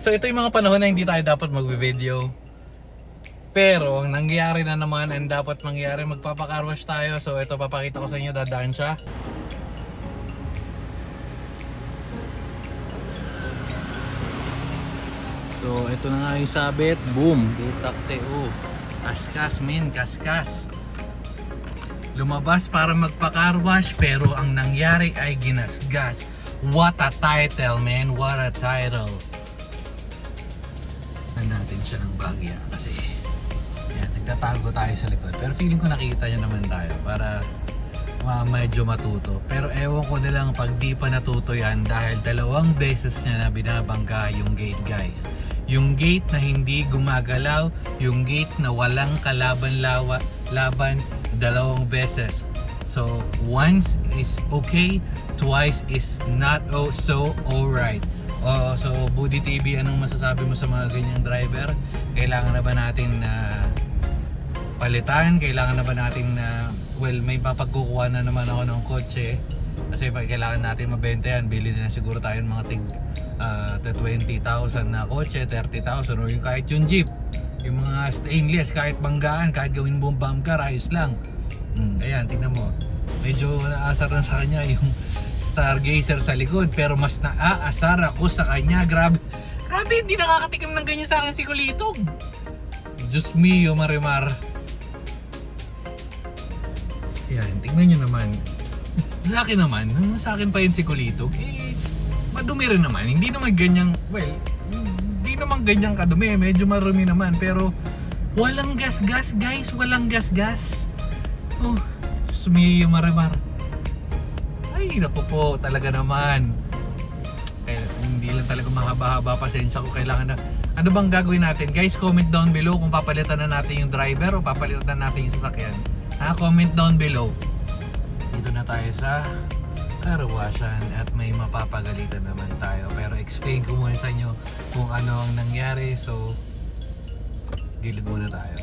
So ito yung mga panahon na hindi tayo dapat magbe-video. Pero ang nangyayari na naman, ang dapat mangyari, magpapakarwash tayo. So ito, papakita ko sa inyo, dadaan siya. So ito na nga yung sabit. Boom, butakte. Oh, kaskas men, kaskas. Lumabas para magpakarwash, pero ang nangyari ay ginasgas. What a title, man, what a title. Natin siya ng bagya kasi yan, nagtatago tayo sa likod, pero feeling ko nakita nyo naman tayo para medyo matuto. Pero ewan ko na lang pag di pa natuto yan, dahil 2 beses niya na binabangga yung gate, guys. Yung gate na hindi gumagalaw, yung gate na walang kalaban-laban 2 beses. So once is okay, twice is not so alright. So Budi TV, anong masasabi mo sa mga ganyang driver? Kailangan na ba natin palitan? Kailangan na ba natin well, may papagkukuha na naman ako ng kotse kasi kailangan natin mabenta yan. Bili na siguro tayo ng mga tig 20,000 na kotse, 30,000, or yung kahit yung jeep, yung mga stainless, kahit banggaan, kahit gawin mong bumper, ayos lang. Ayan, tingnan mo, medyo naasar na sa kanya yung Stargazer sa likod, pero mas naaasar ako sa kanya. Grabe, hindi nakakatikim ng ganyan sa akin si Kulitog. Diyos mio, Marimar. Yan, tingnan nyo naman. Sa akin naman, sa akin pa yun si Kulitog, madumi rin naman. Hindi naman ganyang, well, hindi naman ganyang kadumi. Medyo marumi naman, pero walang gas-gas, guys. Walang gas-gas. Oh, Diyos mio, Marimar. Ay, naku po, talaga naman. Kaya hindi lang talaga mahaba-haba, pasensya ko. Kailangan na, ano bang gagawin natin? Guys, comment down below kung papalitan na natin yung driver o papalitan na natin yung sasakyan. Comment down below. Dito na tayo sa karwashan at may mapapagalitan naman tayo. Pero explain ko muna sa inyo kung ano ang nangyari. So, gilid muna tayo.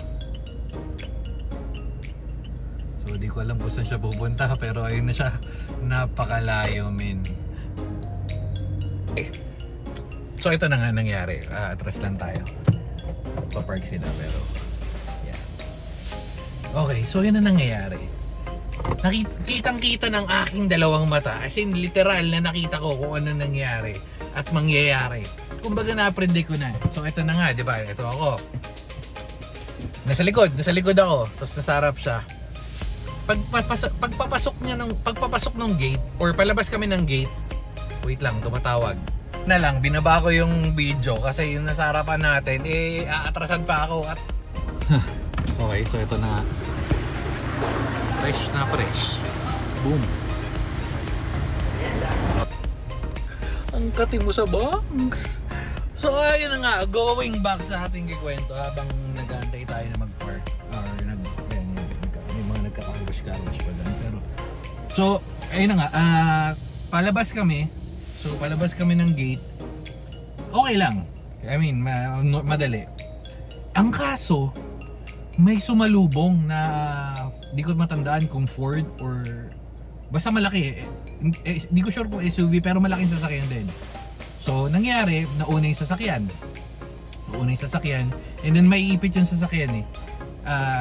So di ko alam kung saan siya pupunta, pero ayun na siya, napakalayo men. Okay. So ito na nga nangyari, atras lang tayo, papark sila, pero yeah. Okay, so yun na nangyayari. Kitang kita ng aking 2 mata, as in literal na nakita ko kung ano nangyari at mangyayari. Kumbaga na-predict ko na. So ito na nga, di ba? Ito ako, nasa likod ako, tapos nasarap siya. Pagpapasok ng gate, or palabas kami ng gate, wait lang, tumatawag na lang, binaba ko yung video kasi yung nasa harapan natin, aatrasan pa ako at okay, so ito na, fresh na fresh. Boom. Ang kati mo sa banks. So ayun na nga, going back sa ating kikwento habang nag-aantay tayo na mag-park or nagkakarush pa lang. Pero so ayun na nga, palabas kami. So palabas kami ng gate. Okay lang, I mean madali. Ang kaso, may sumalubong na di ko matandaan kung Ford or basta malaki, di ko sure kung SUV, pero malaking sasakyan din. So nangyari, nauna yung sasakyan, and then may ipit yung sasakyan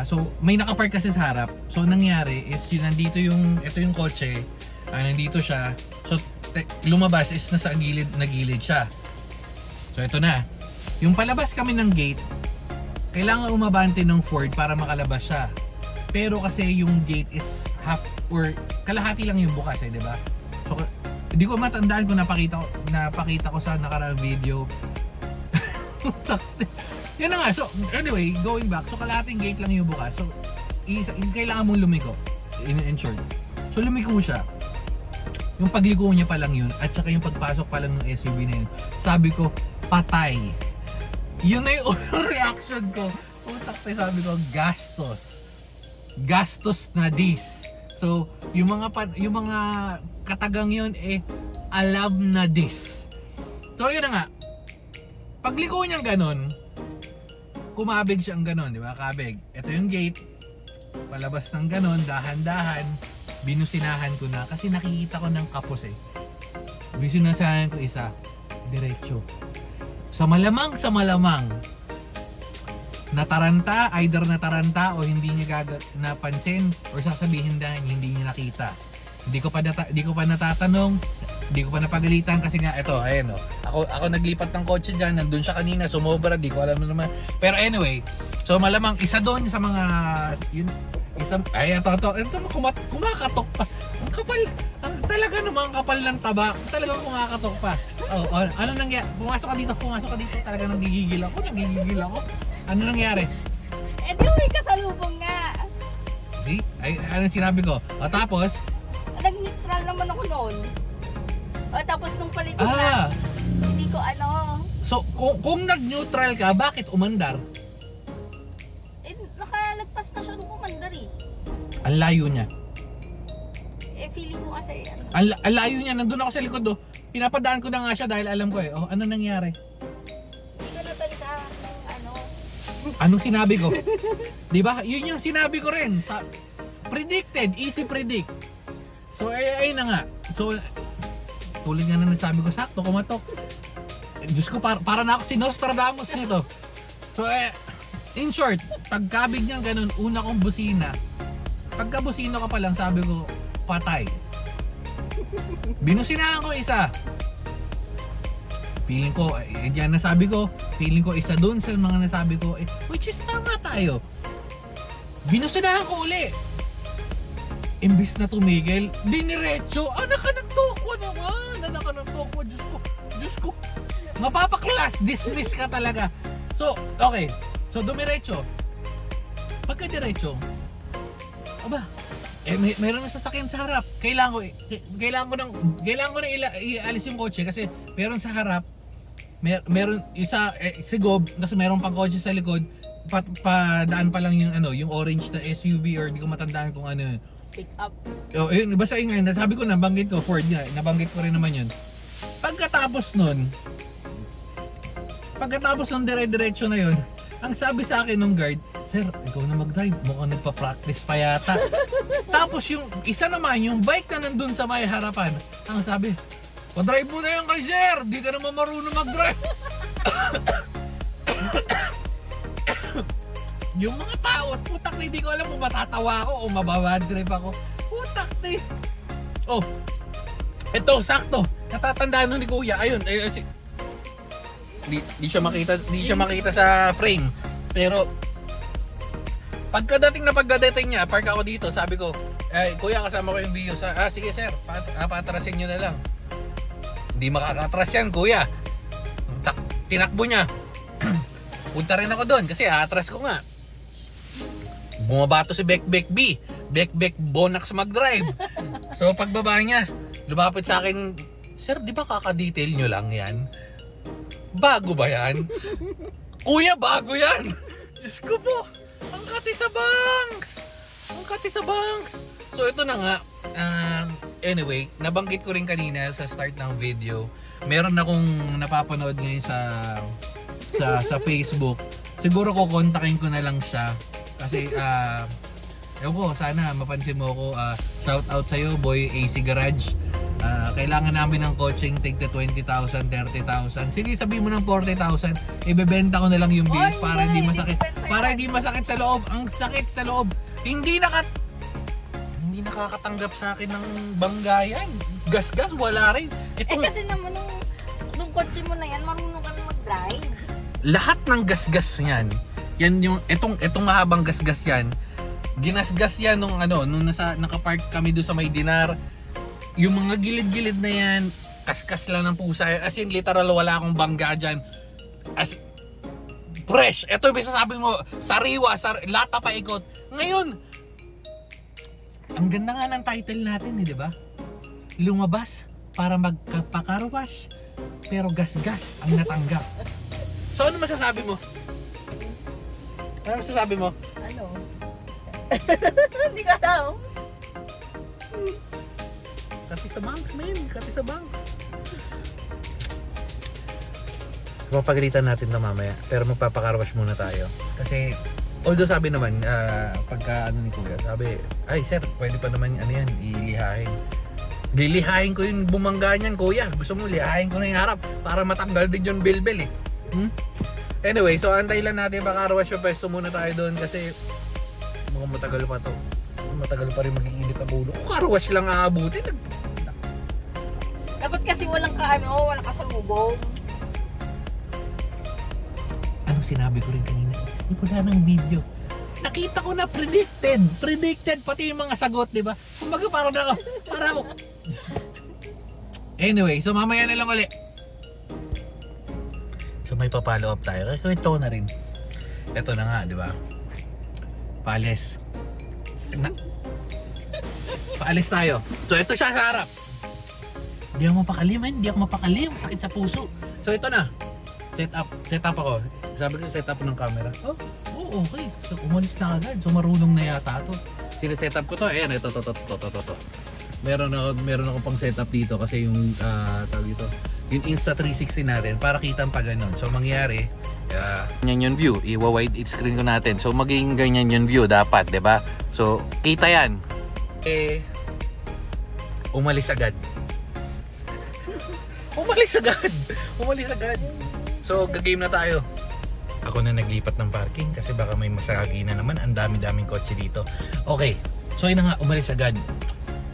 so may nakapark kasi sa harap. So nangyari is yun, nandito yung, ito yung kotse, nandito siya. So lumabas is nasa gilid siya. So ito na, yung palabas kami ng gate, kailangan umabante ng Ford para makalabas siya. Pero kasi yung gate is half or kalahati lang yung bukas, di ba? So hindi ko matandaan kung napakita ko sa nakaraang video. Yun na nga. So anyway, going back, so kalahating gate lang yung bukas. So kailangan mong lumiko, in short. So lumiko siya. Yung pagliko niya pa lang yun, at saka yung pagpasok pa lang ng SUV na yun, sabi ko, patay. Yun na yung reaction ko. Utak, sabi ko, gastos na this. So yung mga katagang yun, alam na this. So yun na nga, pagliko niyang ganon, kumabig siyang ganon, di ba? Kabig. Ito yung gate, palabas ng ganon, dahan-dahan, binusinahan ko na kasi nakikita ko ng kapos. Binusinahan ko isa, diretso. sa malamang, either nataranta o hindi niya napansin or sasabihin dahil hindi niya nakita. Hindi ko pa natatanong, hindi ko pa napagalitan kasi nga ito, ayan ako naglipat ng kotse diyan, nandun siya kanina, sumobra, di ko alam naman. Pero anyway, so malamang isa doon sa mga yun, ito kumakatok pa. Ang kapal, talaga namang kapal ng taba, talaga kumakatok pa. Ano nangyari? Pumasok ka dito, talaga nagigigil ako. Ano nangyari? Eh di may kasalubong nga. See? Anong sinabi ko? Tapos? Nag-neutral naman ako noon. Tapos nung palikod na, hindi ko ano. So, kung nag-neutral ka, bakit umandar? Eh, nakalagpas na siya nung umandar eh. Ang layo niya. Feeling ko kasi ano. Ang layo niya, nandun ako sa likod Pinapadaan ko na nga siya dahil alam ko ano nangyari? Hindi ko natansya ng ano. Anong sinabi ko? Di ba? Yun yung sinabi ko rin. Predicted, easy predict. So ayun na nga. So tulad nga na nasabi ko, sakto kumatok. Diyos ko, para na ako si Nostradamus nito. So in short, pagkabig niyang ganun, una kong busina. Pagka busina ka pa lang, sabi ko, patay. Binusinahan ko isa. Feeling ko, yan nasabi ko, feeling ko isa dun sa mga nasabi ko, which is tama tayo. Binusinahan ko uli. Imbis na tumigil, diniretso. Anak ka ng tokwa naman. Anak ka ng tokwa. Diyos ko. Mapapaklas. Dismiss ka talaga. So, okay. So, dumiretso. Pagka diretso, aba, mayroon na sasakyan sa harap. Kailangan ko na ialis yung kotse kasi meron sa harap, meron isa si Gob, kasi meron pang kotse sa likod. Padaan pa lang yung yung orange na SUV or di ko matandaan kung ano. Pick up. Yun, basta yun nga, sabi ko nabanggit ko, Ford nga, nabanggit ko rin naman yun. Pagkatapos nun dire-diretso na yun, ang sabi sa akin ng guard, "Sir, ikaw na mag-drive, mukhang nagpa-practice pa yata." Tapos yung isa naman, yung bike na nandun sa may harapan, ang sabi, "Pa-drive mo na yan kay sir, di ka naman marunong mag-drive." Yung mga tao, putak na, hindi ko alam kung matatawa ako o mababadrip ako. Putak na. Ito, sakto. Natatandaan nun ni Kuya. Ayun, di siya makita sa frame. Pero pagkadating niya, park ako dito, sabi ko, Kuya, kasama ko yung video. Sige sir, patrasin nyo na lang. Hindi makakatras yan, Kuya. Tinakbo niya. Punta rin ako doon kasi atras ko nga. Bumabato si Bekbek B. Bekbek Bonax mag-drive. So pagbaba niya, lumapit sa akin, "Sir, di ba kaka-detail nyo lang yan? Bago ba yan?" "Kuya, bago yan." Diyos ko po, ang kati sa banks. So ito na nga, anyway, nabanggit ko rin kanina sa start ng video. Meron akong napapanood ngayon sa Facebook. Siguro kukontakin ko na lang siya. Kasi, ewan ko, sana mapansin mo ako. Shout out sa'yo, boy AC Garage. Kailangan namin ng coaching, take the 20,000, 30,000. Sige, sabihin mo ng 40,000. Ibebenta ko na lang yung bills para hindi masakit. Para hindi masakit sa loob. Ang sakit sa loob. Hindi nakakatanggap sa akin ng banggayan. Gas-gas, wala rin. Kasi naman nung kotse mo na yan, marunong kami mag-drive. Lahat ng gas-gas niyan, yan yung etong mahabang gas-gas yan. Ginasgas yan nung nakapark kami doon sa may Dinar. Yung mga gilid-gilid na yan, kaskas lang ng pusa. As in literal wala akong bangga diyan. As fresh. Ito yung sasabi mo, sariwa, lata pa ikot. Ngayon, ang ganda nga ng title natin, di ba? Lumabas para magpa-carwash, pero gas-gas ang natanggap. So ano masasabi mo? Ano masasabi mo? Ano? Hindi ka daw. Kati sa banks, man. Kati sa banks. Mapagalitan natin na mamaya, pero magpapakarwash muna tayo. Kasi, although sabi naman, pagka ni Kuya, sabi, "Ay sir, pwede pa naman ilihahin." Lilihain ko yung bumangga niyan, Kuya. Gusto mo lihain ko na yung harap para matanggal din yung bilbil eh. Anyway, so antay lang natin baka car wash yung pwesto muna tayo doon kasi mukhang matagal pa to. Matagal pa rin mag-iinit ang ulo. Kung car wash lang aabutin, Dapat kasi walang kasalubong. anong sinabi ko rin kanina? Wala ng video. Nakita ko na predicted pati yung mga sagot, di ba? Kumbaga parang ako. Anyway, so mamaya na lang uli. So may pa-follow up tayo. Kasi kwento ko na rin. Ito na nga, di ba? Paalis. Paalis tayo. So ito siya sa harap. Hindi ako mapakali, masakit sa puso. So ito na. Set up ako. Sabi ko set up ng camera. Oh, okay. So umalis na agad. So marunong na yata to. Sineset up ko to. Ayan, ito. Meron ako pang setup dito kasi yung tawag dito, yung Insta360 natin para kita pa ganun. So mangyari, ganyan yung view. Iwa-wide screen ko natin. So maging ganyan yung view dapat, 'di ba? So kita 'yan. Umalis agad. Umalis agad. So gagame na tayo. Ako na naglipat ng parking kasi baka may masagagi na naman. Ang dami-daming kotse dito. Okay. So yun na nga, umalis agad.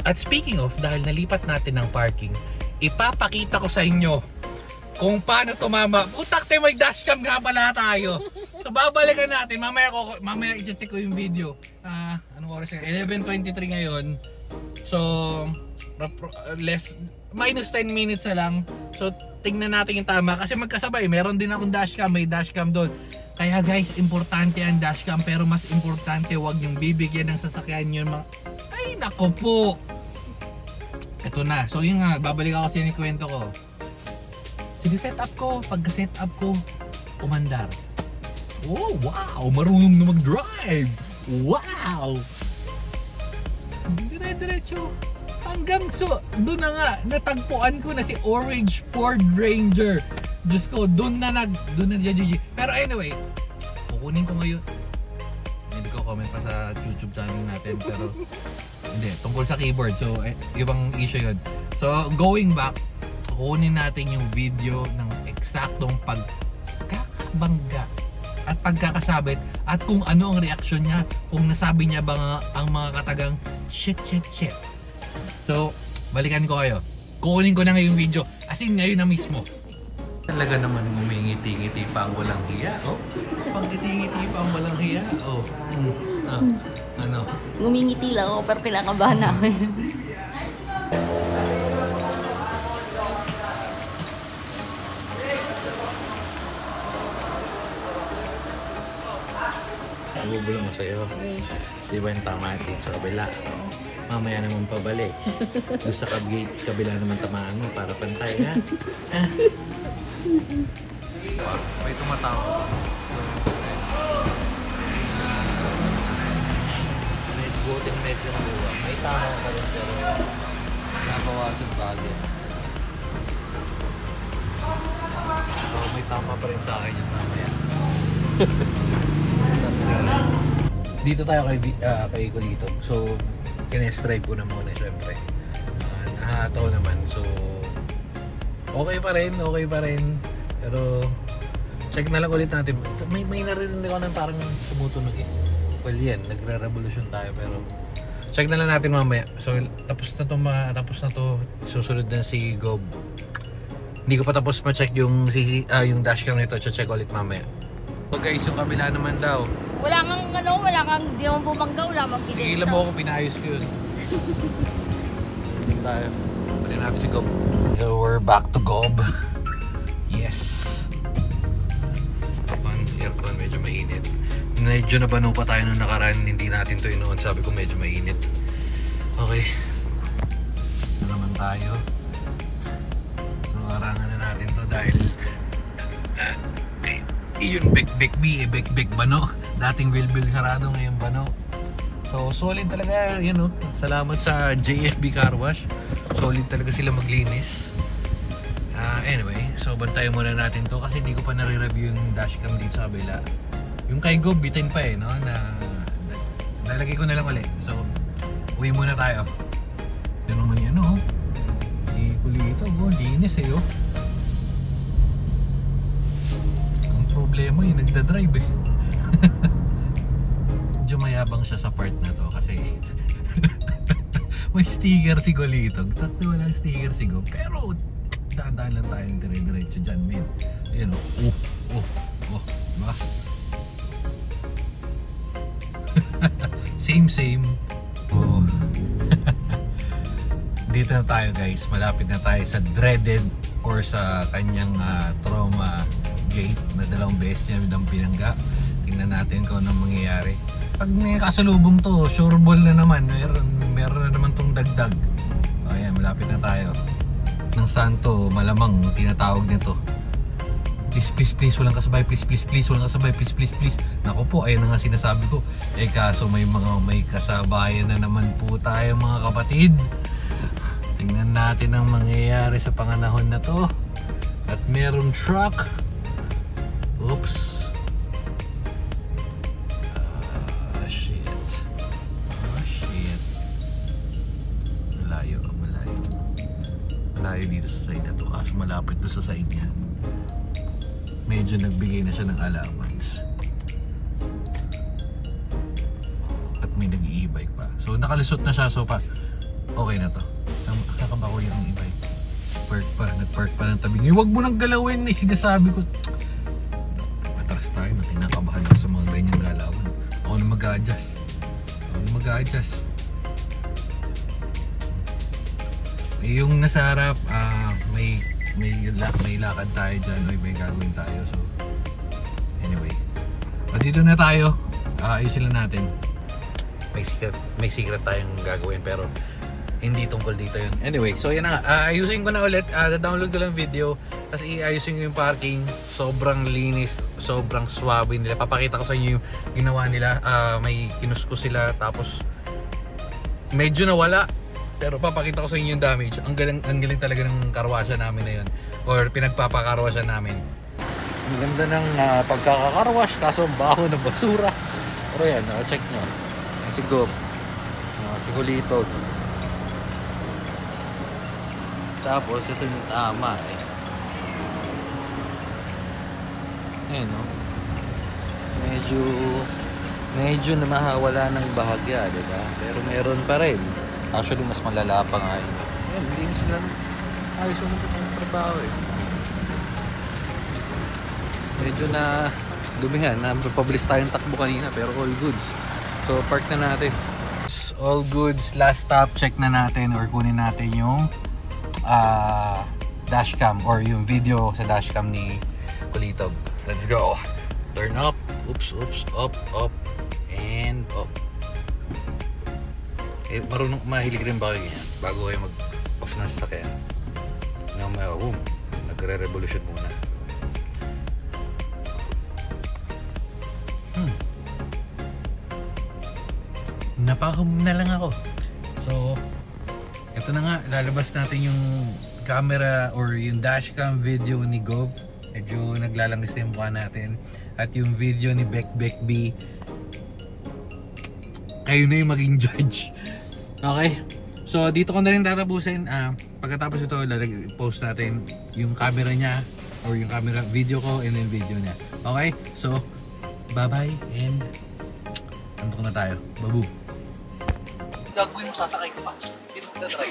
At speaking of, dahil nalipat natin ng parking, ipapakita ko sa inyo kung paano tumama. Putak tayo, may dashcam nga pala tayo. So babalikan natin. Mamaya i-check ko yung video. Anong oras na? 11:23 ngayon. So minus 10 minutes na lang. So tingnan natin yung tama kasi magkasabay. Meron din akong dashcam, may dashcam doon. Kaya guys, importante ang dashcam pero mas importante wag yung bibigyan ng sasakyan yun mga... Ay nako po. Ito na. So yun nga, babalik ako sa kwento ko. Sige, set up ko. Pagka-set up ko, umandar. Oh, wow! Marunong na mag-drive! Wow! Dire-diretso. Hanggang so, doon na nga, natagpuan ko na si Orange Ford Ranger. Diyos ko, doon na GG. Pero anyway, kukunin ko ngayon. Hindi ko comment pa sa YouTube channel natin, pero hindi, tungkol sa keyboard. So, ibang issue yun. So, going back, kukunin natin yung video ng eksaktong pagkakabangga at pagkakasabit at kung ano ang reaksyon niya, kung nasabi niya ba ang mga katagang shit. So, balikan ko kayo. Kukunin ko na ngayong video. As in, ngayon na mismo. Talaga naman ngumingiti-ngiti pa ang walang hiya. Oh, pangiti-ngiti pa ang walang hiya. Oh, ano? Ngumingiti lang ako pero pinakabahan na ako. Nabubulong mo sa'yo. Di ba yung tama dito sa kabila? Mamaya naman pabalik. Doon sa kabila naman tamaan mo para pantay, ha? May tumatawa. Medyo nabuwa. May tama pa rin pero nabawasan bagay. So may tama pa rin sa akin yung mamaya. Dito tayo kay Kulito. So kine-strive ko na muna syempre. Nakakatawa naman. So okay pa rin. Pero check na lang ulit natin. May narinig ako na parang tumutunog eh. Well yan, nagre-revolution tayo pero check na lang natin mamaya. So tapos na to, susunod na si Gob. Hindi ko pa tapos ma-check yung dashcam nito. Check ulit mamaya. So guys, yung kabila naman daw. Wala kang di mo bumangga, wala kang pinayos. Iilan mo ako, pinayos ko yun. Hindi tayo. Pwede natin si Gob. So we're back to Gob. Yes. Aircon, medyo mainit. Medyo nabano pa tayo nung nakaraan. Hindi natin to inuon. Sabi ko medyo mainit. Okay. Ito naman tayo. So arangan na natin to dahil yun bek bano. Dating bilbil sarado, ngayon bano. So solid talaga yun, no? Salamat sa JFB Car Wash. Solid talaga sila maglinis. Anyway, so bantayan muna natin to kasi hindi ko pa nare-review yung dashcam dito sa kabila. Yung kay Gob, bitin pa eh, no? Lalagay ko na lang ulit. So, uwi muna tayo. Yan naman yan, no? Kulito, linis eh, oh. mo yung nagdadrive eh. Medyo mayabang siya sa part na to kasi may sticker si Kulitog. Tatlo walang sticker si Gob. Pero dadaan lang tayo ng dire-diretso dyan, men. Ayan o. Diba? Same. Oh. Dito na tayo guys. Malapit na tayo sa dreaded or sa kanyang trauma gate na dalawang beses niya ng pinangga. Tingnan natin kung anong mangyayari. Pag may kasalubong to, sure ball na naman. Meron na naman tong dagdag. O ayan, malapit na tayo. Ng santo, malamang tinatawag nito. Please, walang kasabay. Please, walang kasabay. Please. Naku po, ayun na nga sinasabi ko. Kaso may kasabayan na naman po tayo mga kapatid. Tingnan natin ang mangyayari sa panganahon na to. At merong truck. Oops. Malayo dito sa side na to. Kaso malapit to sa side niya. Medyo nagbigay na siya ng allowance. At may nag-i-e-bike pa. So nakalusot na siya. So okay na to. Kakaba ko yung e-bike. Nag-park pa ng tabi. Huwag mo nang galawin. Sinasabi ko. Atras tayo. Tinakabahan ako sa mga ganyang galawan. Ako na mag-a-adjust. Yung nasa harap, may lakad tayo dyan. May gagawin tayo. So anyway, dito na tayo. Ayusin lang natin. May secret tayong gagawin pero hindi tungkol dito yun. Anyway, so yan na nga. Ayusin ko na ulit. Da-download ko lang video. Tapos iayusin ko yung parking. Sobrang linis. Sobrang swabe nila. Papakita ko sa inyo yung ginawa nila. May kinuskus sila. Tapos medyo nawala. Pero papakita ko sa inyo yung damage. Ang galing talaga ng karwasya namin na yun. Or pinagpapakarwasya namin. Ang ganda ng pagkakakarwash. Kaso ang baho ng basura. Pero yan, check nyo. Yan si Gob. Si Kulitog. Tapos ito yung tama eh. Ayan no. Medyo na mahawala ng bahagya, diba? Pero meron pa rin. Actually, mas malala pa nga yun. Ayan, linis na lang. Ayos yung trabaho eh. Medyo na dumihan. Napabilis tayong takbo kanina pero all goods. So, park na natin. All goods. Last stop, check na natin or kunin natin yung dashcam or yung video sa dashcam ni Kulitog. Let's go. Turn up. Oops. Up. And up. Marunong mahilig rin ba kayo ganyan bago kayo mag-off ng sasakyan? Nagre-revolution muna. Napahum na lang ako. So ito na nga, lalabas natin yung camera or yung dashcam video ni Gob. Medyo naglalangis na yung mukha natin. At yung video ni Beck B, kayo na yung maging judge. Okay? So dito ko na rin tatapusin. Pagkatapos ito, post natin yung camera niya or yung camera video ko and then video niya. Okay? So bye-bye and antok na tayo. Babu. Gagawin mo, sasakay ko pa. Hindi mo na-try.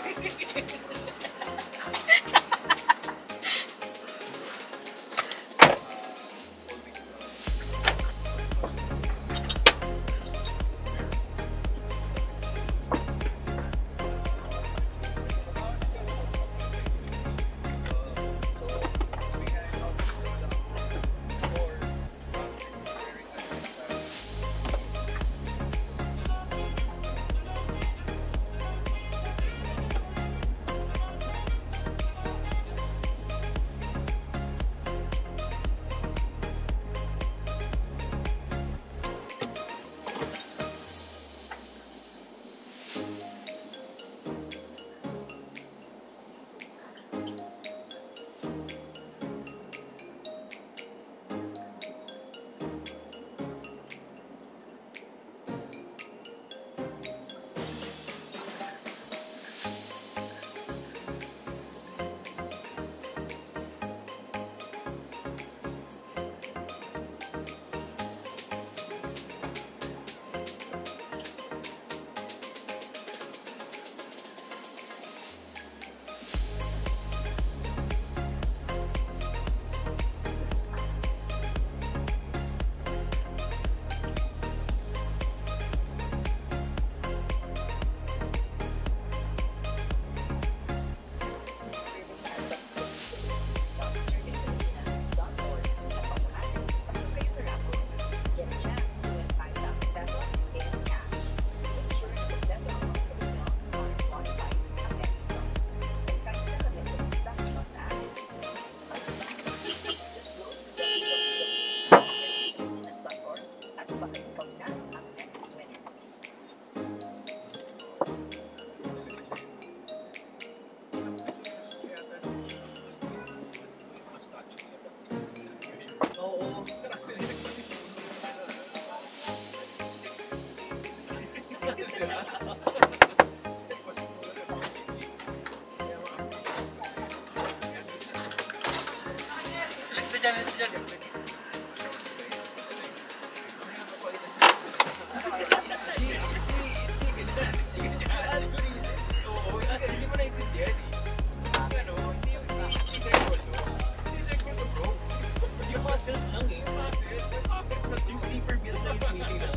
Hindi mo naintindihan eh. Yung muscles lang eh. Yung sleeper build na yung tinitingnan